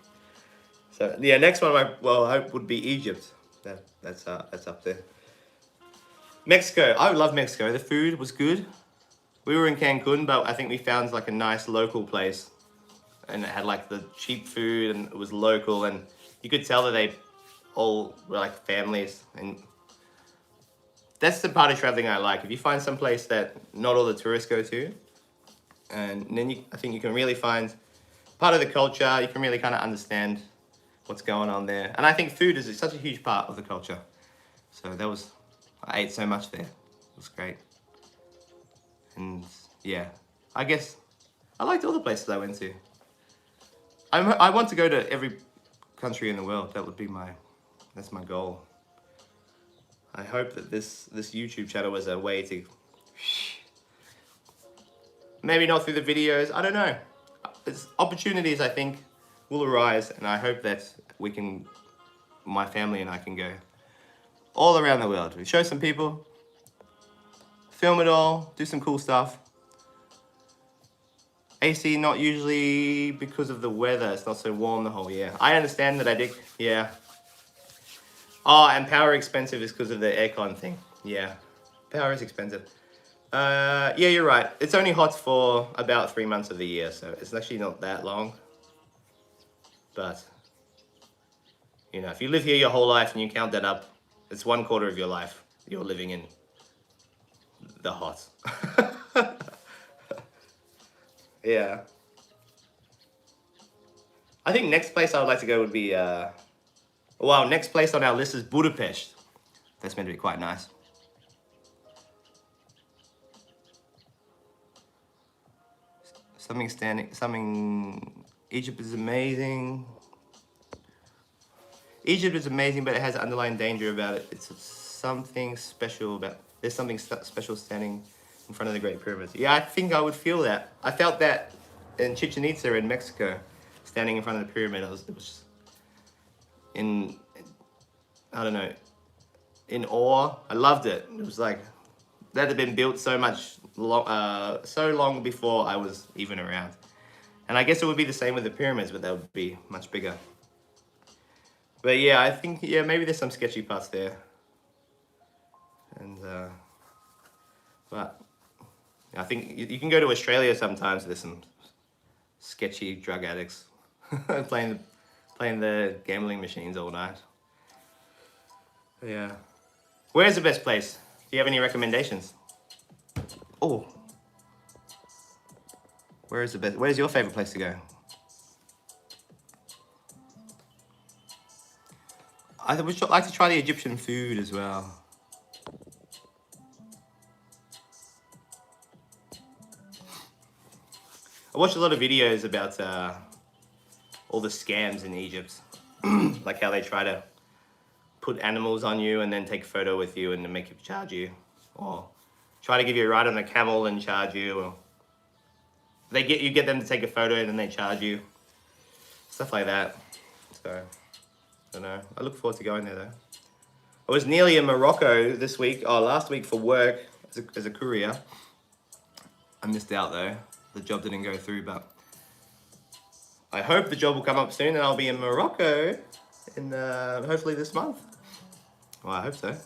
So yeah, next one I hope would be Egypt. That's up there. Mexico. I love Mexico. The food was good. We were in Cancun, but I think we found like a nice local place, and it had like the cheap food, and it was local, and you could tell that they all were like families, and that's the part of traveling I like. If you find some place that not all the tourists go to, and then I think you can really find part of the culture. You can really kind of understand what's going on there, and I think food is such a huge part of the culture. So I ate so much there. It was great, and yeah, I guess I liked all the places I went to. I want to go to every country in the world. That's my goal. I hope that this YouTube channel was a way to, maybe not through the videos, I don't know. Opportunities I think will arise, and I hope that my family and I can go all around the world. We show some people, film it all, do some cool stuff. AC not usually because of the weather. It's not so warm the whole year. I understand that yeah. Oh, and power expensive is because of the aircon thing. Yeah, power is expensive. Yeah, you're right. It's only hot for about 3 months of the year, so it's actually not that long. But, if you live here your whole life and you count that up, it's 1/4 of your life you're living in the hot. Yeah. I think next place I would like to go would be, next place on our list is Budapest. That's meant to be quite nice. Egypt is amazing. Egypt is amazing, but it has underlying danger about it. There's something special standing in front of the Great Pyramids. Yeah, I think I would feel that. I felt that in Chichen Itza in Mexico, standing in front of the pyramid. It was in awe. I loved it. It was like that had been built so long before I was even around. And I guess it would be the same with the pyramids, but they would be much bigger. But yeah, I think maybe there's some sketchy parts there. And but I think you can go to Australia sometimes. There's some sketchy drug addicts playing the gambling machines all night. Yeah. Where's the best place? Do you have any recommendations? Oh. Where's your favorite place to go? I would like to try the Egyptian food as well. I watched a lot of videos about all the scams in Egypt, like how they try to put animals on you and then take a photo with you and then make you charge you, or try to give you a ride on a camel and charge you, or you get them to take a photo and then they charge you, stuff like that. So I don't know. I look forward to going there though. I was nearly in Morocco last week for work as a courier. I missed out though. The job didn't go through, but I hope the job will come up soon and I'll be in Morocco in hopefully this month. Well, I hope so.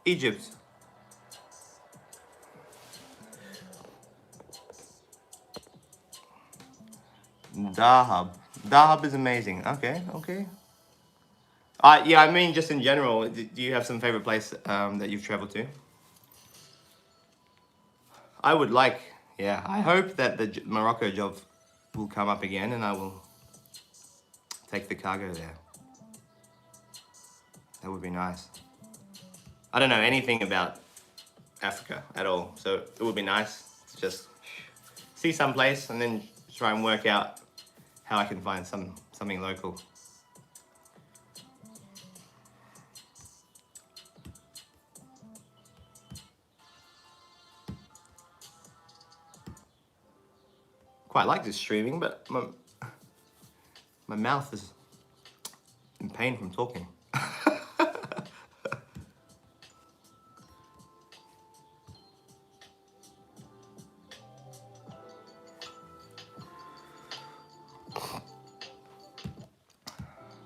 Egypt. Dahab. Dahab is amazing. Okay, okay. Yeah, I mean, just in general, do you have some favorite place that you've traveled to? I would like, yeah, I hope that the Morocco job will come up again and I will take the cargo there. That would be nice. I don't know anything about Africa at all, so it would be nice to just see some place and then try and work out how I can find something local. Quite like this streaming, but my mouth is in pain from talking.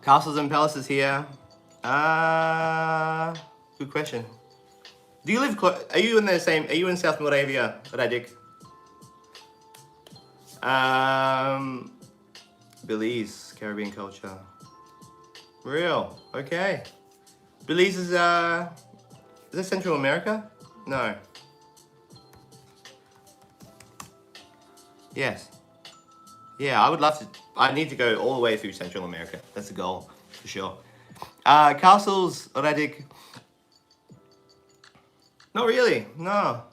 Castles and palaces here. Good question. Do you live? Are you in the same? Are you in South Moravia, Radik? Belize, Caribbean culture. Real, okay. Belize is that Central America? No. Yes. Yeah, I would love to. I need to go all the way through Central America. That's the goal, for sure. Castles, Radik. Not really. No.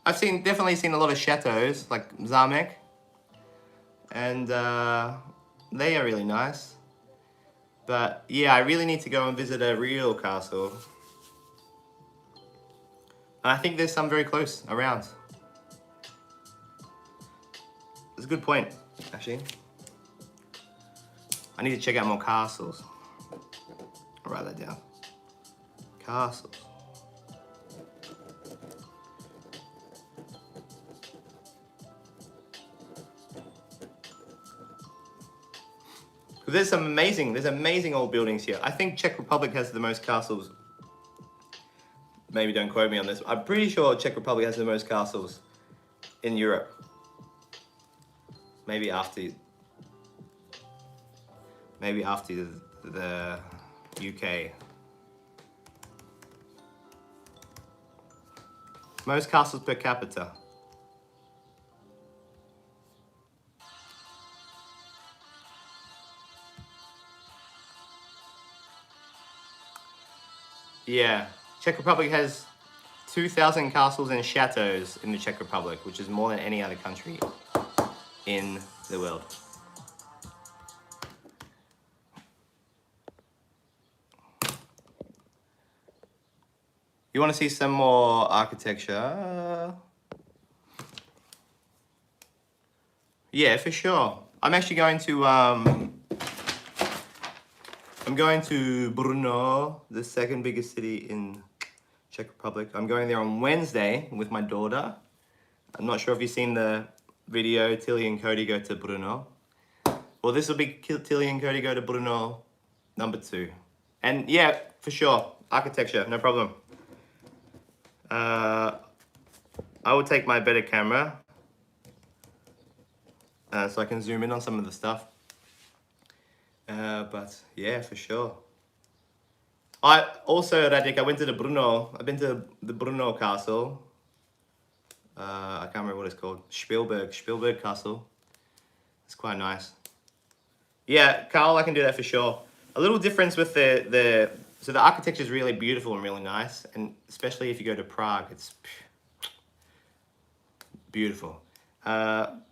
I've definitely seen a lot of chateaus, like Zamek. And they are really nice. But yeah, I really need to go and visit a real castle. And I think there's some very close around. That's a good point, actually. I need to check out more castles. I'll write that down. Castles. There's amazing old buildings here. I think Czech Republic has the most castles. Maybe don't quote me on this. I'm pretty sure Czech Republic has the most castles in Europe. Maybe after the UK. Most castles per capita. Yeah, Czech Republic has 2,000 castles and chateaus in the Czech Republic, which is more than any other country in the world. You want to see some more architecture? Yeah, for sure. I'm actually going to Brno, the second biggest city in Czech Republic. I'm going there on Wednesday with my daughter. I'm not sure if you've seen the video, Tilly and Codey go to Brno. Well, this will be Tilly and Codey go to Brno #2. And yeah, for sure, architecture, no problem. I will take my better camera so I can zoom in on some of the stuff. But yeah, for sure. Radik, I went to the Brno. I've been to the Brno Castle. I can't remember what it's called. Spielberg Castle. It's quite nice. Yeah, Carl, I can do that for sure. A little difference with so the architecture is really beautiful and really nice, and especially if you go to Prague, it's beautiful. But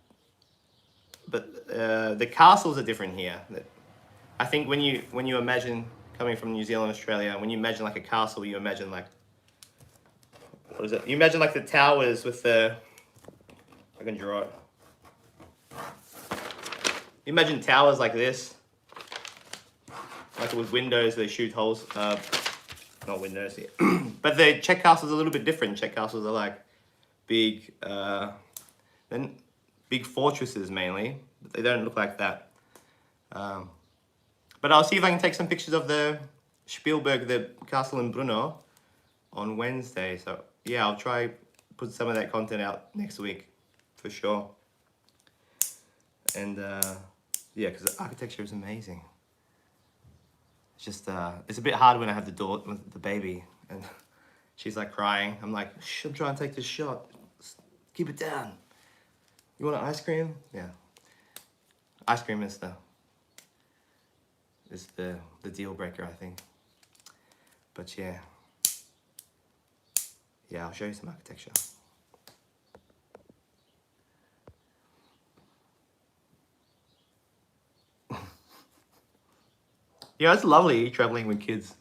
the castles are different here. I think when you imagine coming from New Zealand, Australia, when you imagine like a castle, you imagine like, what is it? You imagine like the towers with the, I can draw it. You imagine towers like this, like with windows, they shoot holes, not windows here. But the Czech castles are a little bit different. Czech castles are like big, then big fortresses mainly. But they don't look like that. But I'll see if I can take some pictures of the Spielberg, the castle in Brno, on Wednesday. So yeah, I'll try put some of that content out next week for sure. And yeah, because the architecture is amazing. It's just it's a bit hard when I have the baby and she's like crying. I'm like, shh, I'm trying to take this shot. Keep it down. You want an ice cream? Yeah. Ice cream is the deal breaker, I think. But yeah. Yeah, I'll show you some architecture. Yeah, it's lovely traveling with kids.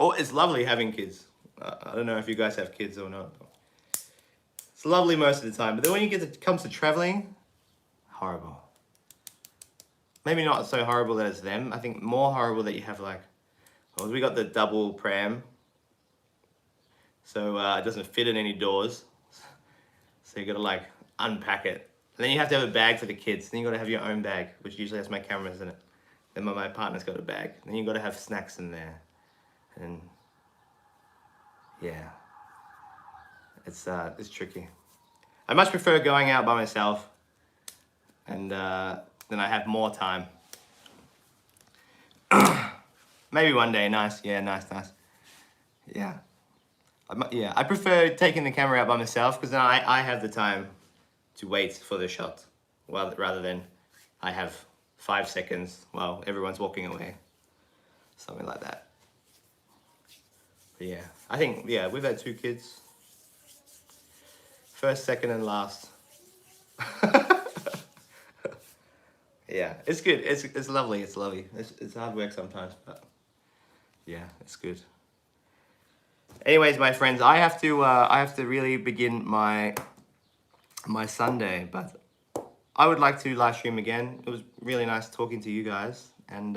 Oh, it's lovely having kids. I don't know if you guys have kids or not. It's lovely most of the time, but then when it comes to traveling, horrible. Maybe not so horrible that it's them. I think more horrible that you have like, well, we got the double pram, so it doesn't fit in any doors. So you gotta like unpack it. And then you have to have a bag for the kids. Then you gotta have your own bag, which usually has my cameras in it. Then my partner's got a bag. Then you gotta have snacks in there. And yeah, it's tricky. I much prefer going out by myself, and then I have more time. Maybe one day, nice. Yeah, nice. Yeah. Yeah, I prefer taking the camera out by myself because then I have the time to wait for the shot, rather than I have 5 seconds while everyone's walking away, something like that. But yeah, I think we've had 2 kids, first, second, and last. Yeah, it's good. It's lovely. It's lovely. It's hard work sometimes, but yeah, it's good. Anyways, my friends, I have to really begin my Sunday, but I would like to live stream again. It was really nice talking to you guys, and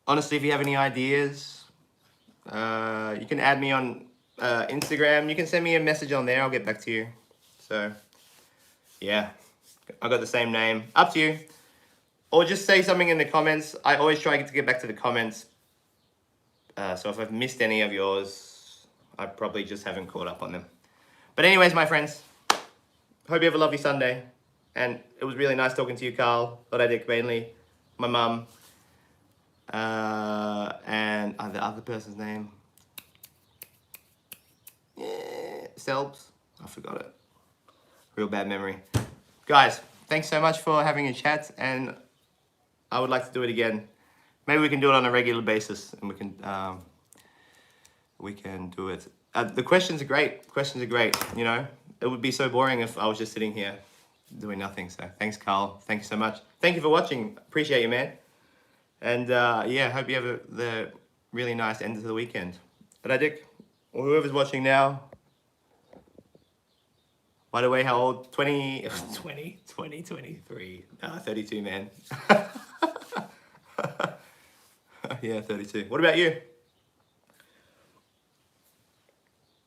honestly, if you have any ideas, you can add me on Instagram. You can send me a message on there. I'll get back to you. So yeah, I got the same name. Up to you, or just say something in the comments. I always try to get back to the comments. So if I've missed any of yours, I probably just haven't caught up on them. But anyways, my friends, hope you have a lovely Sunday. And it was really nice talking to you, Carl, Lodadik mainly, my mum, and the other person's name. Yeah, Selbs. I forgot it. Real bad memory. Guys, thanks so much for having a chat, and I would like to do it again. Maybe we can do it on a regular basis, and we can do it. The questions are great. Questions are great. You know, it would be so boring if I was just sitting here doing nothing. So thanks, Carl. Thank you so much. Thank you for watching. Appreciate you, man. And yeah, hope you have the really nice end of the weekend. Radik, or whoever's watching now. By the way, how old? 23. 32, man. Yeah, 32. What about you?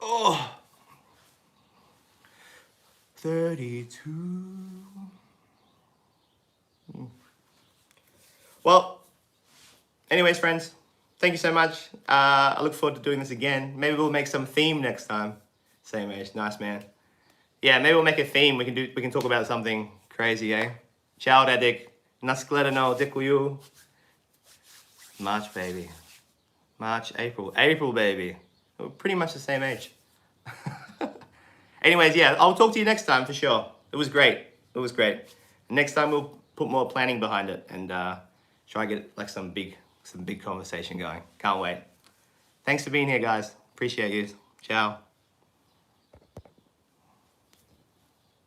Oh, 32. Well, anyways, friends, thank you so much. I look forward to doing this again. Maybe we'll make some theme next time. Same age, nice, man. Yeah, maybe we'll make a theme. We can talk about something crazy, eh? Ciao, Dadik. Naskledano, dikuyu. March, baby. March, April, baby. We're pretty much the same age. Anyways, yeah, I'll talk to you next time for sure. It was great. It was great. Next time we'll put more planning behind it and try to get like some big conversation going. Can't wait. Thanks for being here, guys. Appreciate you. Ciao.